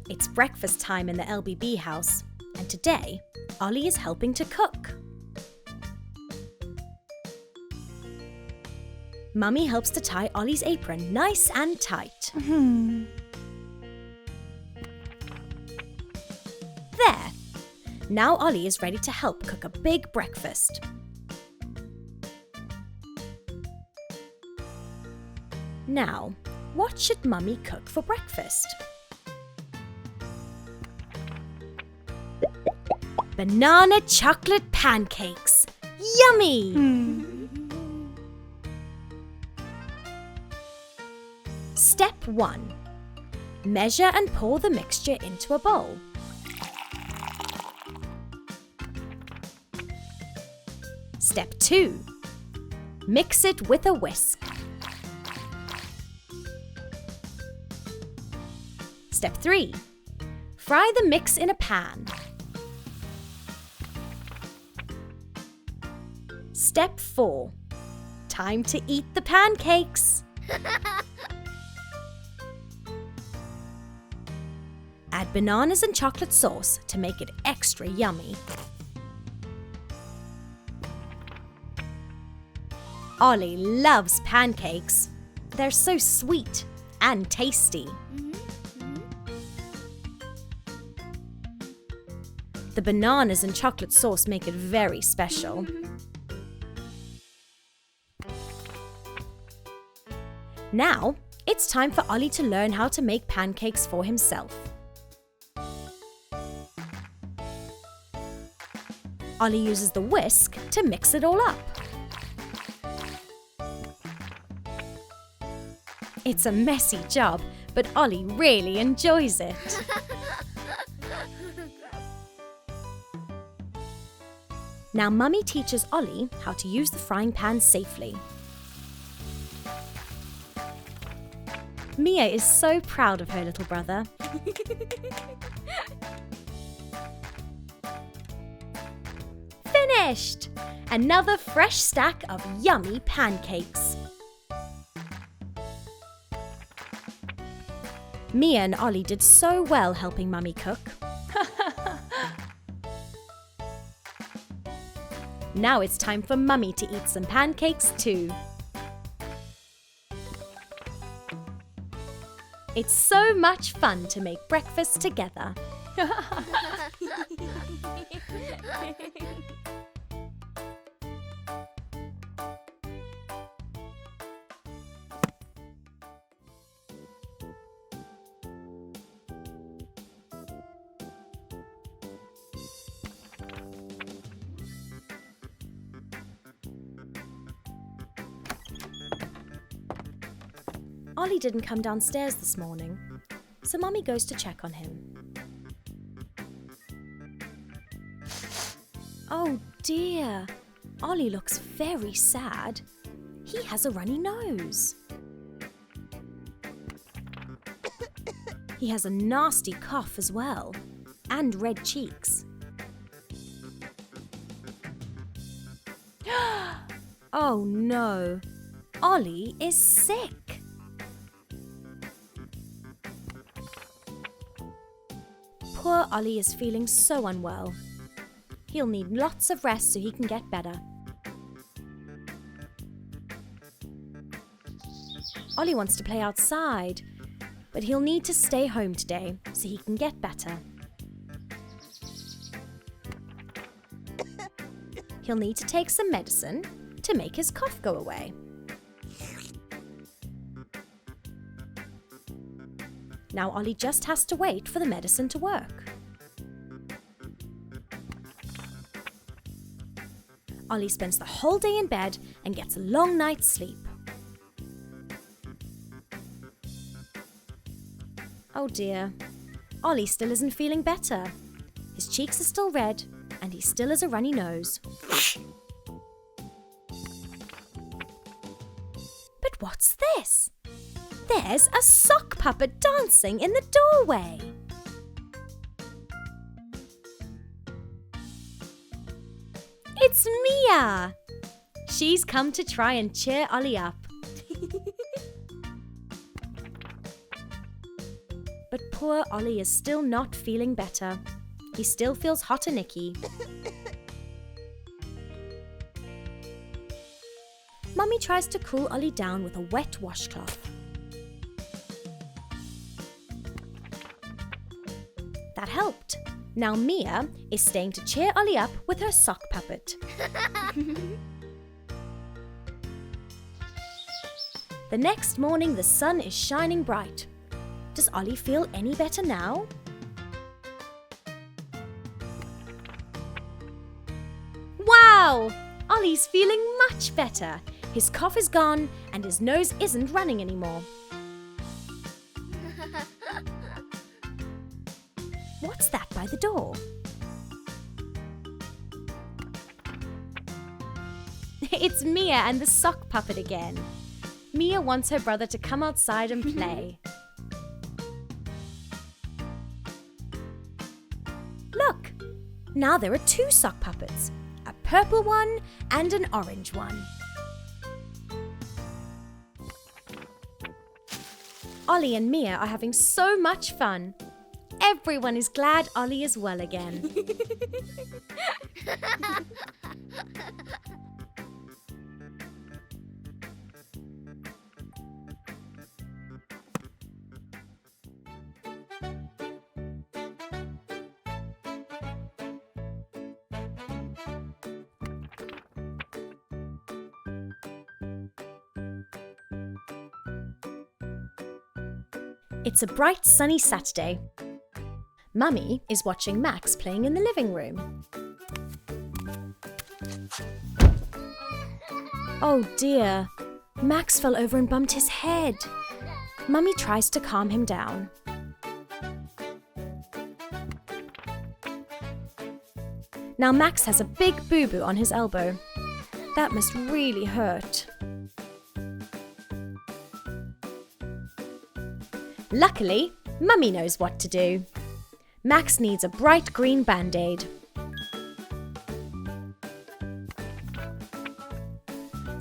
It's breakfast time in the LBB house, and today, Ollie is helping to cook. Mummy helps to tie Ollie's apron nice and tight. There! Now Ollie is ready to help cook a big breakfast. Now, what should Mummy cook for breakfast? Banana chocolate pancakes! Yummy! Step 1. Measure and pour the mixture into a bowl. Step 2. Mix it with a whisk. Step 3. Fry the mix in a pan. Step 4. Time to eat the pancakes. Add bananas and chocolate sauce to make it extra yummy. Ollie loves pancakes. They're so sweet and tasty. The bananas and chocolate sauce make it very special. Now, it's time for Ollie to learn how to make pancakes for himself. Ollie uses the whisk to mix it all up. It's a messy job, but Ollie really enjoys it. Now Mummy teaches Ollie how to use the frying pan safely. Mia is so proud of her little brother. Finished! Another fresh stack of yummy pancakes. Mia and Ollie did so well helping Mummy cook. Now it's time for Mummy to eat some pancakes too. It's so much fun to make breakfast together. Ollie didn't come downstairs this morning, so Mummy goes to check on him. Oh dear, Ollie looks very sad. He has a runny nose. He has a nasty cough as well, and red cheeks. Oh no, Ollie is sick. Poor Ollie is feeling so unwell. He'll need lots of rest so he can get better. Ollie wants to play outside, but he'll need to stay home today so he can get better. He'll need to take some medicine to make his cough go away. Now Ollie just has to wait for the medicine to work. Ollie spends the whole day in bed and gets a long night's sleep. Oh dear, Ollie still isn't feeling better. His cheeks are still red and he still has a runny nose. But what's this? There's a sock puppet dancing in the doorway. It's Mia! She's come to try and cheer Ollie up. But poor Ollie is still not feeling better. He still feels hot and icky. Mummy tries to cool Ollie down with a wet washcloth. That helped. Now Mia is staying to cheer Ollie up with her sock puppet. The next morning, the sun is shining bright. Does Ollie feel any better now? Wow! Ollie's feeling much better. His cough is gone and his nose isn't running anymore. What's that by the door? It's Mia and the sock puppet again. Mia wants her brother to come outside and play. Look! Now there are two sock puppets. A purple one and an orange one. Ollie and Mia are having so much fun. Everyone is glad Ollie is well again. It's a bright sunny Saturday. Mummy is watching Max playing in the living room. Oh dear, Max fell over and bumped his head. Mummy tries to calm him down. Now Max has a big boo-boo on his elbow. That must really hurt. Luckily, Mummy knows what to do. Max needs a bright green band-aid.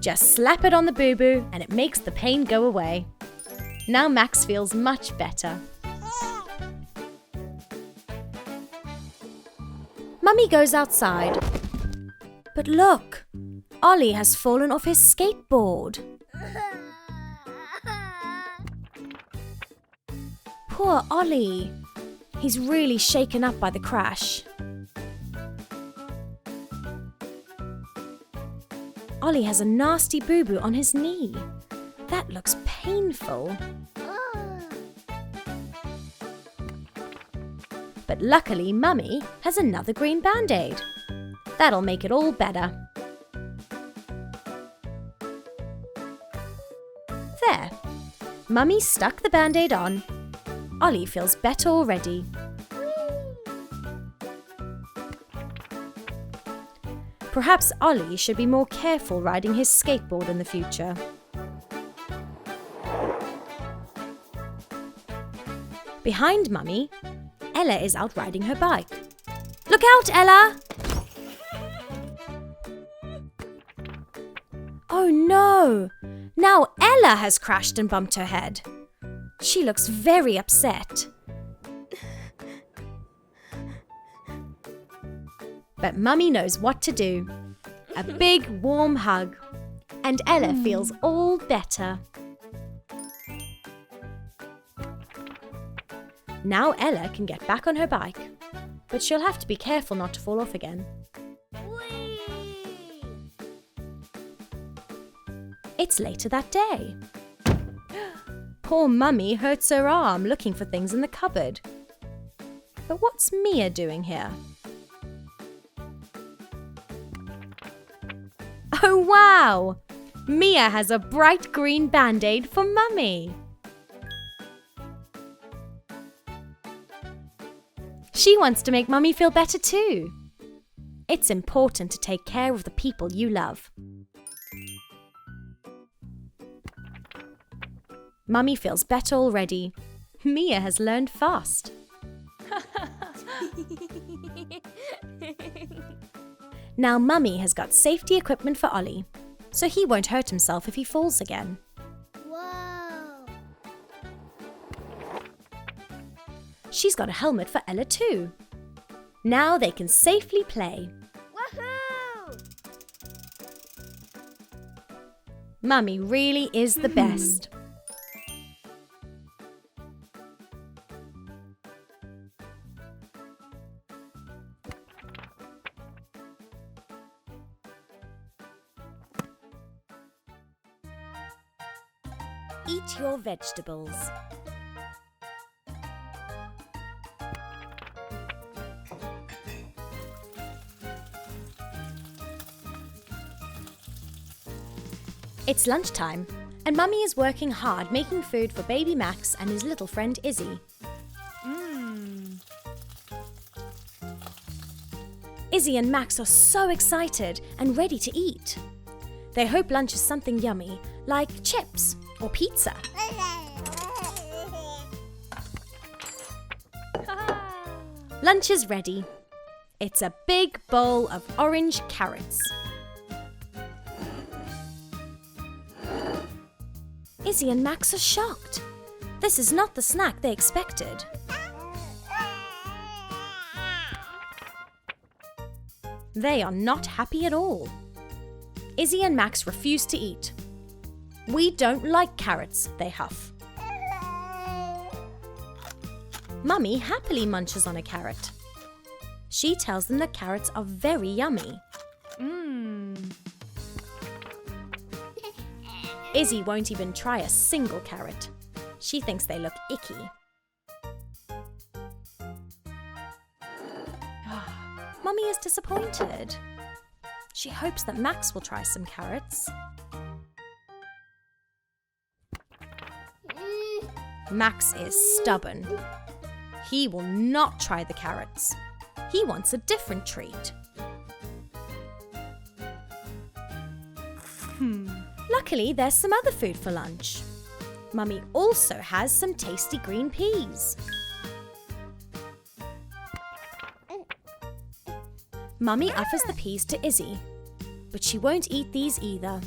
Just slap it on the boo-boo and it makes the pain go away. Now Max feels much better. Mummy goes outside. But look, Ollie has fallen off his skateboard. Poor Ollie. He's really shaken up by the crash. Ollie has a nasty boo-boo on his knee. That looks painful. But luckily, Mummy has another green band-aid. That'll make it all better. There. Mummy stuck the band-aid on. Ollie feels better already. Perhaps Ollie should be more careful riding his skateboard in the future. Behind Mummy, Ella is out riding her bike. Look out, Ella! Oh no! Now Ella has crashed and bumped her head. She looks very upset. But Mummy knows what to do. A big warm hug. And Ella feels all better. Now Ella can get back on her bike. But she'll have to be careful not to fall off again. Whee! It's later that day. Poor Mummy hurts her arm looking for things in the cupboard. But what's Mia doing here? Oh wow! Mia has a bright green band-aid for Mummy. She wants to make Mummy feel better too. It's important to take care of the people you love. Mummy feels better already. Mia has learned fast. Now Mummy has got safety equipment for Ollie, so he won't hurt himself if he falls again. Whoa! She's got a helmet for Ella too. Now they can safely play. Woohoo! Mummy really is the best. Eat your vegetables. It's lunchtime, and Mummy is working hard making food for baby Max and his little friend Izzy. Izzy and Max are so excited and ready to eat. They hope lunch is something yummy, like chips or pizza. Lunch is ready. It's a big bowl of orange carrots. Izzy and Max are shocked. This is not the snack they expected. They are not happy at all. Izzy and Max refuse to eat. We don't like carrots, they huff. Mummy happily munches on a carrot. She tells them that carrots are very yummy. Izzy won't even try a single carrot. She thinks they look icky. Mummy is disappointed. She hopes that Max will try some carrots. Max is stubborn. He will not try the carrots. He wants a different treat. Luckily, there's some other food for lunch. Mummy also has some tasty green peas. Mummy offers the peas to Izzy, but she won't eat these either.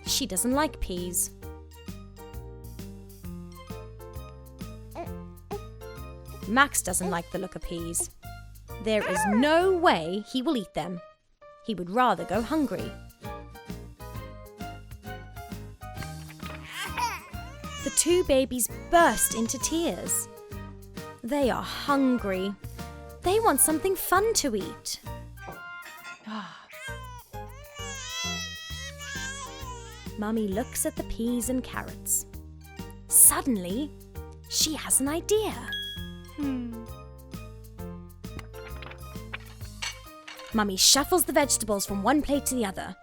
She doesn't like peas. Max doesn't like the look of peas. There is no way he will eat them. He would rather go hungry. The two babies burst into tears. They are hungry. They want something fun to eat. Mummy looks at the peas and carrots. Suddenly, she has an idea. Mummy shuffles the vegetables from one plate to the other.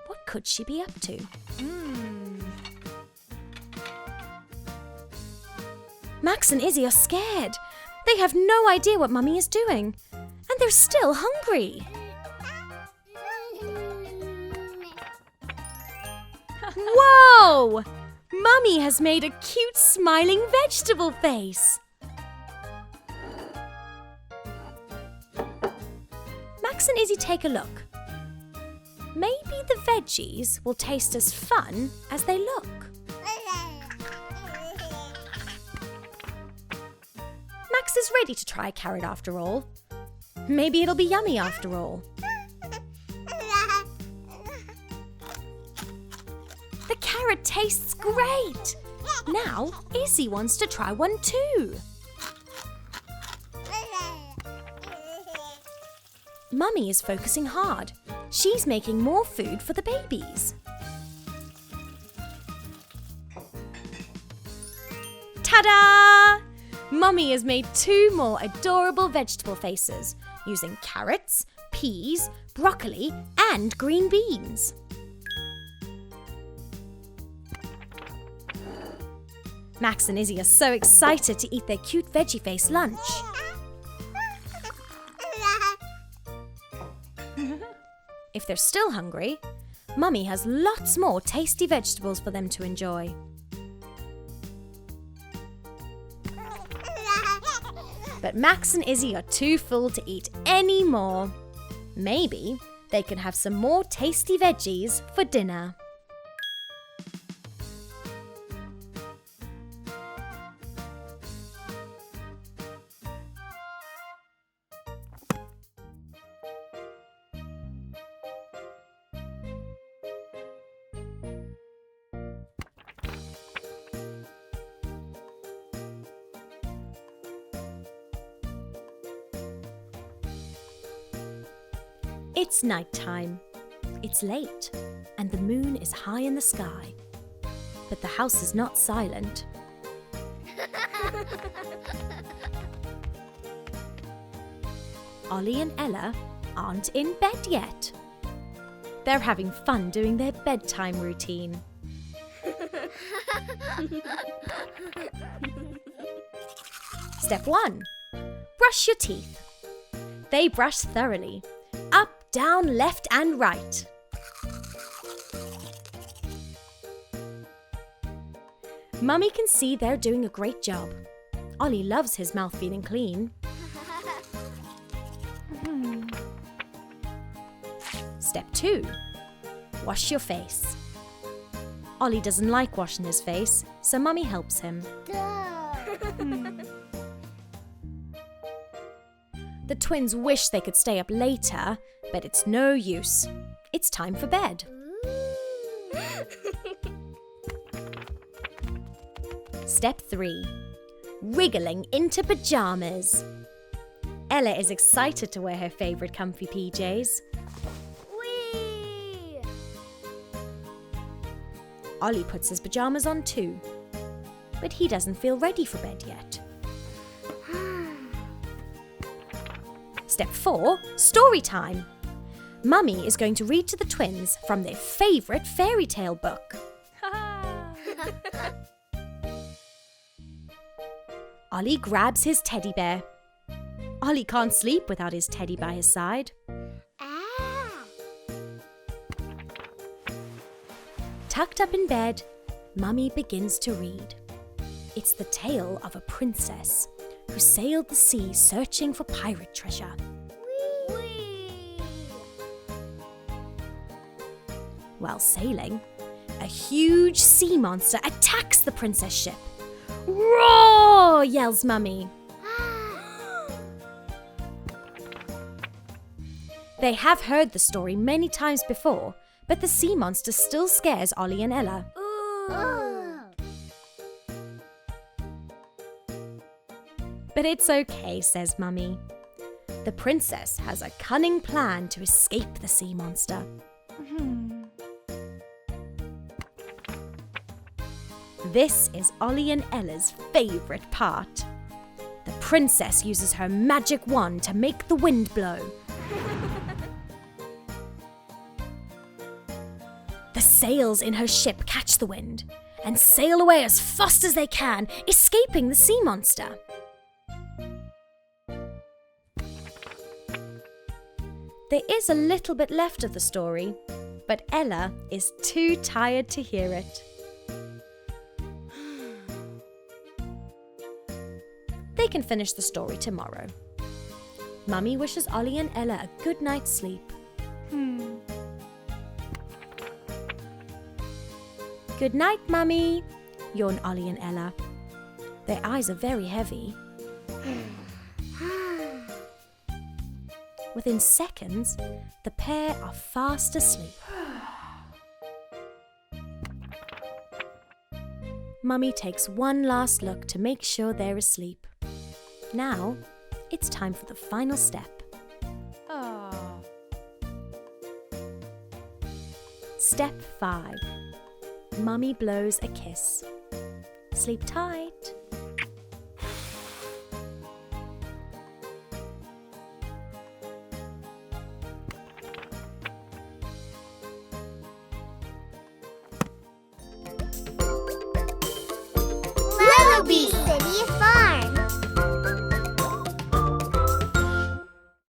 What could she be up to? Max and Izzy are scared. They have no idea what Mummy is doing. And they're still hungry. Whoa! Mummy has made a cute smiling vegetable face. Max and Izzy take a look. Maybe the veggies will taste as fun as they look. Max is ready to try a carrot after all. Maybe it'll be yummy after all. The carrot tastes great! Now Izzy wants to try one too. Mummy is focusing hard. She's making more food for the babies. Ta-da! Mummy has made 2 more adorable vegetable faces using carrots, peas, broccoli, and green beans. Max and Izzy are so excited to eat their cute veggie face lunch. If they're still hungry, Mummy has lots more tasty vegetables for them to enjoy. But Max and Izzy are too full to eat any more. Maybe they can have some more tasty veggies for dinner. It's night time. It's late, and the moon is high in the sky. But the house is not silent. Ollie and Ella aren't in bed yet. They're having fun doing their bedtime routine. Step 1. Brush your teeth. They brush thoroughly. Up, down, left and right. Mummy can see they're doing a great job. Ollie loves his mouth feeling clean. Step 2. Wash your face. Ollie doesn't like washing his face, so Mummy helps him. The twins wish they could stay up later, but it's no use. It's time for bed. Step 3. Wriggling into pajamas. Ella is excited to wear her favourite comfy PJs. Whee! Ollie puts his pajamas on too, but he doesn't feel ready for bed yet. Step 4. Story time. Mummy is going to read to the twins from their favourite fairy tale book. Ollie grabs his teddy bear. Ollie can't sleep without his teddy by his side. Tucked up in bed, Mummy begins to read. It's the tale of a princess who sailed the sea searching for pirate treasure. Whee! While sailing, a huge sea monster attacks the princess ship. Roar! Yells Mummy. They have heard the story many times before, but the sea monster still scares Ollie and Ella. But it's okay, says Mummy. The princess has a cunning plan to escape the sea monster. This is Ollie and Ella's favourite part. The princess uses her magic wand to make the wind blow. The sails in her ship catch the wind and sail away as fast as they can, escaping the sea monster. There is a little bit left of the story, but Ella is too tired to hear it. They can finish the story tomorrow. Mummy wishes Ollie and Ella a good night's sleep. Good night, Mummy, yawn Ollie and Ella. Their eyes are very heavy. Within seconds, the pair are fast asleep. Mummy takes one last look to make sure they're asleep. Now, it's time for the final step. Step 5. Mummy blows a kiss. Sleep tight.